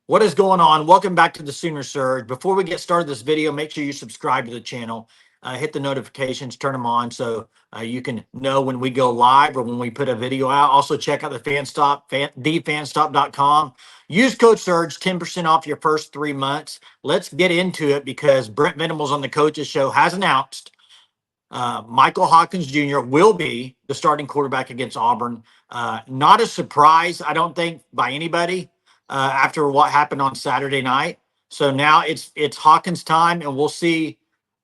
What is going on? Welcome back to the Sooner Surge. Before we get started this video, make sure you subscribe to the channel, hit the notifications, turn them on so you can know when we go live or when we put a video out. Also, check out the thefanstop.com. Use code Surge, 10% off your first 3 months. Let's get into it because Brent Venables on the Coaches Show has announced Michael Hawkins Jr. will be the starting quarterback against Auburn. Not a surprise, I don't think, by anybody after what happened on Saturday night. So now it's Hawkins' time, and we'll see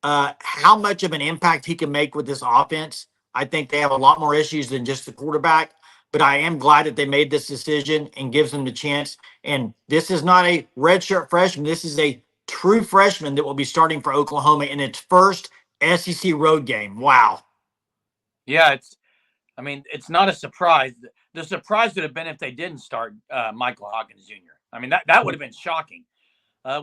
how much of an impact he can make with this offense. I think they have a lot more issues than just the quarterback, but I am glad that they made this decision and gives them the chance. And this is not a redshirt freshman. This is a true freshman that will be starting for Oklahoma in its first SEC road game. Wow. Yeah, it's not a surprise. The surprise would have been if they didn't start Michael Hawkins Jr. I mean, that would have been shocking.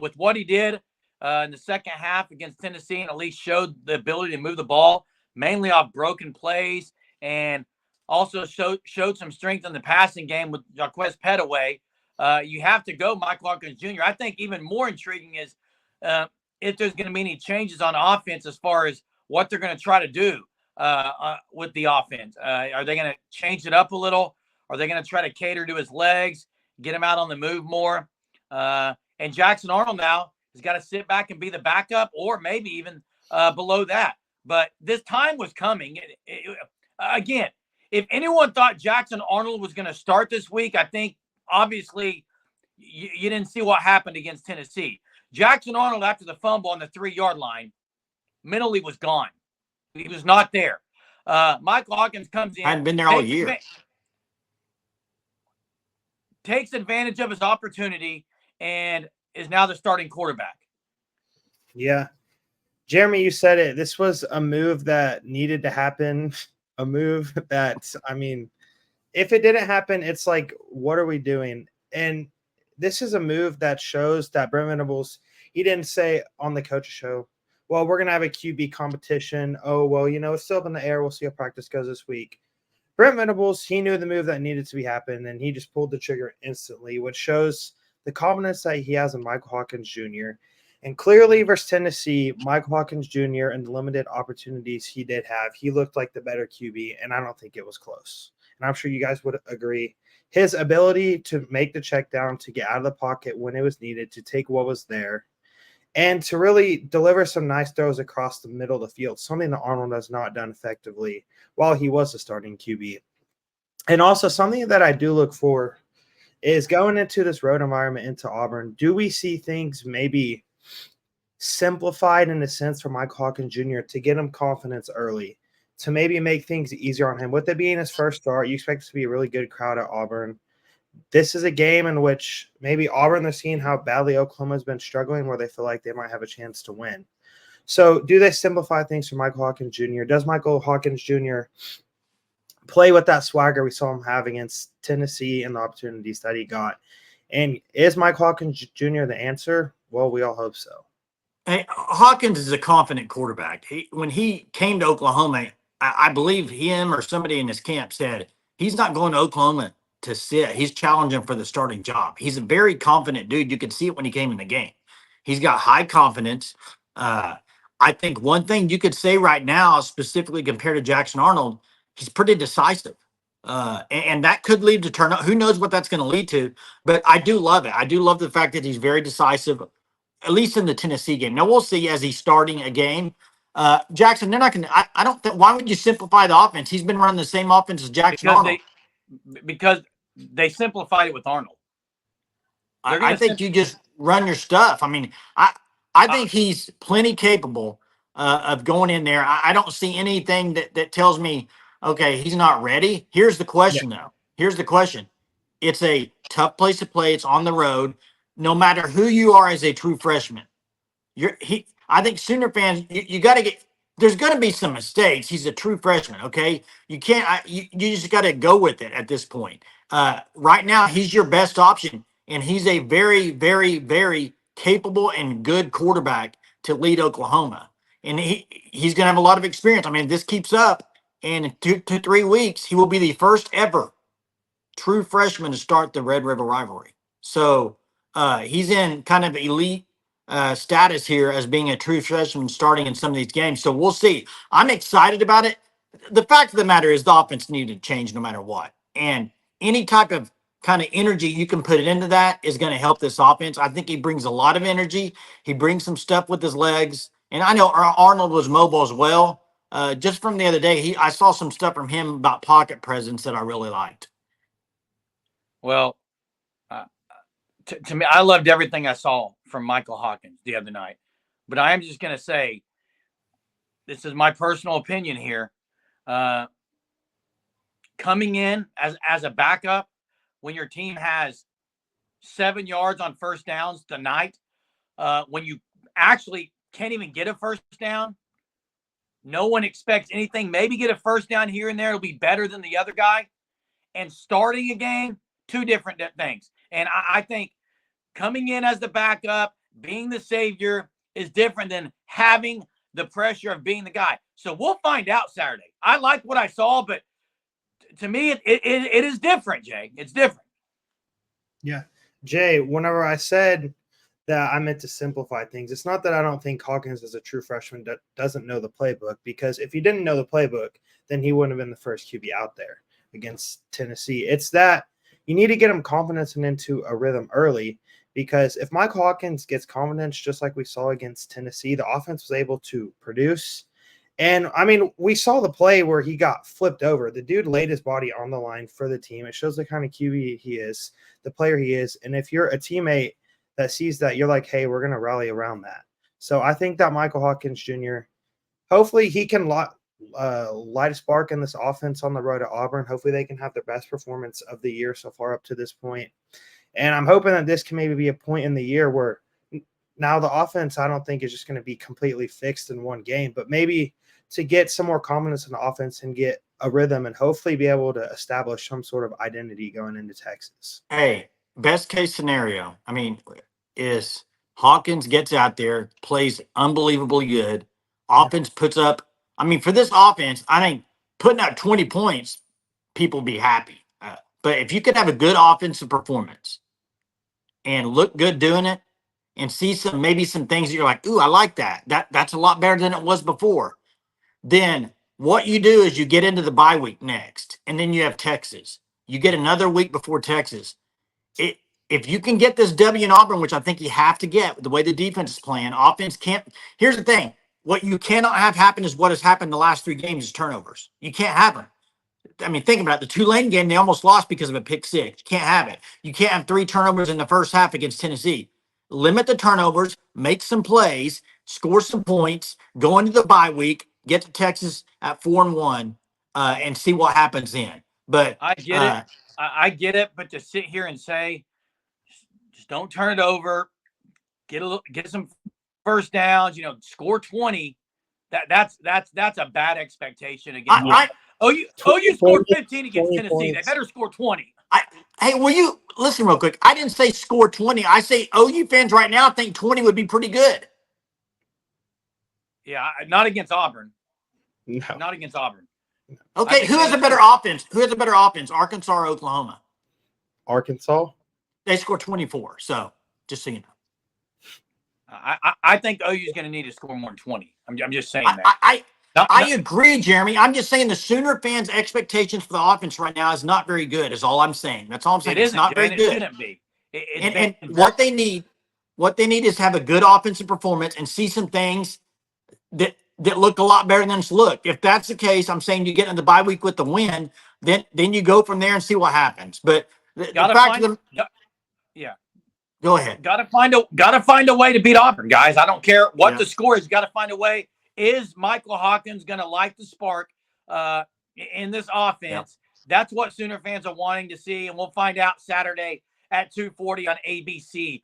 With what he did in the second half against Tennessee, and at least showed the ability to move the ball, mainly off broken plays, and also showed some strength in the passing game with Jaquez Petaway. You have to go Michael Hawkins Jr. I think even more intriguing is if there's going to be any changes on offense as far as what they're going to try to do with the offense. Are they going to change it up a little? Are they going to try to cater to his legs, get him out on the move more? And Jackson Arnold now has got to sit back and be the backup, or maybe even below that. But this time was coming. Again, if anyone thought Jackson Arnold was going to start this week, I think obviously you didn't see what happened against Tennessee. Jackson Arnold, after the fumble on the 3-yard line, mentally was gone. He was not there. Michael Hawkins comes in. Hadn't been there all year. Takes advantage of his opportunity and is now the starting quarterback. Yeah. Jeremy, you said it. This was a move that needed to happen. A move that, I mean, if it didn't happen, it's like, what are we doing? And this is a move that shows that Brent Venables, he didn't say on the Coaches Show, well, we're going to have a QB competition. Oh, well, it's still up in the air. We'll see how practice goes this week. Brent Venables, he knew the move that needed to be happen, and he just pulled the trigger instantly, which shows the confidence that he has in Michael Hawkins Jr. And clearly versus Tennessee, Michael Hawkins Jr. and the limited opportunities he did have, he looked like the better QB, and I don't think it was close. And I'm sure you guys would agree. His ability to make the check down, to get out of the pocket when it was needed, to take what was there, and to really deliver some nice throws across the middle of the field, something that Arnold has not done effectively while he was the starting QB. And also something that I do look for is going into this road environment into Auburn, do we see things maybe simplified in a sense for Mike Hawkins Jr. to get him confidence early, to maybe make things easier on him? With it being his first start, you expect it to be a really good crowd at Auburn. This is a game in which maybe Auburn, they're seeing how badly Oklahoma has been struggling, where they feel like they might have a chance to win. So do they simplify things for Michael Hawkins Jr.? Does Michael Hawkins Jr. play with that swagger we saw him have against Tennessee and the opportunities that he got? And is Michael Hawkins Jr. the answer? Well, we all hope so. Hey, Hawkins is a confident quarterback. When he came to Oklahoma, I believe him or somebody in his camp said he's not going to Oklahoma to sit. He's challenging for the starting job. He's a very confident dude. You could see it when he came in the game. He's got high confidence. I think one thing you could say right now, specifically compared to Jackson Arnold, he's pretty decisive. And that could lead to turnout. Who knows what that's going to lead to? But I do love it. I do love the fact that he's very decisive, at least in the Tennessee game. Now we'll see as he's starting a game. Jackson, they're not going to. I don't think. Why would you simplify the offense? He's been running the same offense as Jackson Arnold. Because they simplified it with Arnold. I think you just run your stuff. I mean, I think he's plenty capable of going in there. I don't see anything that tells me, okay, he's not ready. Here's the question, though. Here's the question. It's a tough place to play. It's on the road. No matter who you are as a true freshman, I think Sooner fans, you got to get. There's going to be some mistakes. He's a true freshman, okay? You can't. You just got to go with it at this point. Right now, he's your best option, and he's a very, very, very capable and good quarterback to lead Oklahoma. And he's going to have a lot of experience. I mean, if this keeps up, and in 2 to 3 weeks, he will be the first ever true freshman to start the Red River rivalry. So he's in kind of elite status here as being a true freshman starting in some of these games. So we'll see. I'm excited about it. The fact of the matter is the offense needed to change no matter what. And any type of kind of energy you can put it into that is going to help this offense. I think he brings a lot of energy. He brings some stuff with his legs. And I know Arnold was mobile as well. Just from the other day, I saw some stuff from him about pocket presence that I really liked. Well, to me, I loved everything I saw from Michael Hawkins the other night. But I am just going to say, this is my personal opinion here. Coming in as a backup when your team has 7 yards on first downs tonight, when you actually can't even get a first down, no one expects anything. Maybe get a first down here and there. It'll be better than the other guy. And starting a game, two different things. And I think coming in as the backup, being the savior is different than having the pressure of being the guy. So we'll find out Saturday. I like what I saw, but to me, it is different, Jay. It's different. Yeah. Jay, whenever I said that I meant to simplify things, it's not that I don't think Hawkins is a true freshman that doesn't know the playbook, because if he didn't know the playbook, then he wouldn't have been the first QB out there against Tennessee. It's that you need to get him confidence and into a rhythm early, because if Michael Hawkins gets confidence, just like we saw against Tennessee, the offense was able to produce. And, I mean, we saw the play where he got flipped over. The dude laid his body on the line for the team. It shows the kind of QB he is, the player he is. And if you're a teammate that sees that, you're like, hey, we're going to rally around that. So I think that Michael Hawkins Jr., hopefully he can light a spark in this offense on the road to Auburn. Hopefully they can have their best performance of the year so far up to this point. And I'm hoping that this can maybe be a point in the year where now the offense, I don't think, is just going to be completely fixed in one game, but maybe to get some more confidence in the offense and get a rhythm and hopefully be able to establish some sort of identity going into Texas. Hey, best case scenario, I mean, is Hawkins gets out there, plays unbelievably good. Offense puts up, I mean, for this offense, I think putting up 20 points, people be happy. But if you could have a good offensive performance and look good doing it and see maybe some things that you're like, ooh, I like that. That's a lot better than it was before. Then what you do is you get into the bye week next, and then you have Texas. You get another week before Texas. If you can get this W in Auburn, which I think you have to get, the way the defense is playing, offense can't. Here's the thing. What you cannot have happen is what has happened the last 3 games is turnovers. You can't have them. I mean, think about it. The Tulane game, they almost lost because of a pick six. You can't have it. You can't have 3 turnovers in the first half against Tennessee. Limit the turnovers, make some plays, score some points, go into the bye week, get to Texas at 4-1, and see what happens then. But I get it. I get it. But to sit here and say, just don't turn it over, get some first downs, score 20. That's a bad expectation against. OU scored 15 against Tennessee. Points. They better score 20. Hey, will you listen real quick? I didn't say score 20. I say OU fans right now think 20 would be pretty good. Yeah, not against Auburn. No. Not against Auburn. Okay, who has a better offense? Who has a better offense, Arkansas or Oklahoma? Arkansas. They score 24. So just so you know. I think OU is going to need to score more than 20. I'm just saying that. I agree, Jeremy. I'm just saying the Sooner fans' expectations for the offense right now is not very good. Is all I'm saying. That's all I'm saying. It's not very good. It shouldn't be. And what they need is to have a good offensive performance and see some things that look a lot better than it's looked. If that's the case, I'm saying you get in the bye week with the win, then you go from there and see what happens. But the fact of the go ahead. Got to find a way to beat Auburn, guys. I don't care what the score is. Got to find a way. Is Michael Hawkins going to light the spark in this offense? That's what Sooner fans are wanting to see, and we'll find out Saturday at 2:40 on ABC.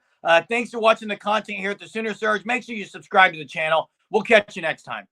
Thanks for watching the content here at the Sooner Surge. Make sure you subscribe to the channel. We'll catch you next time.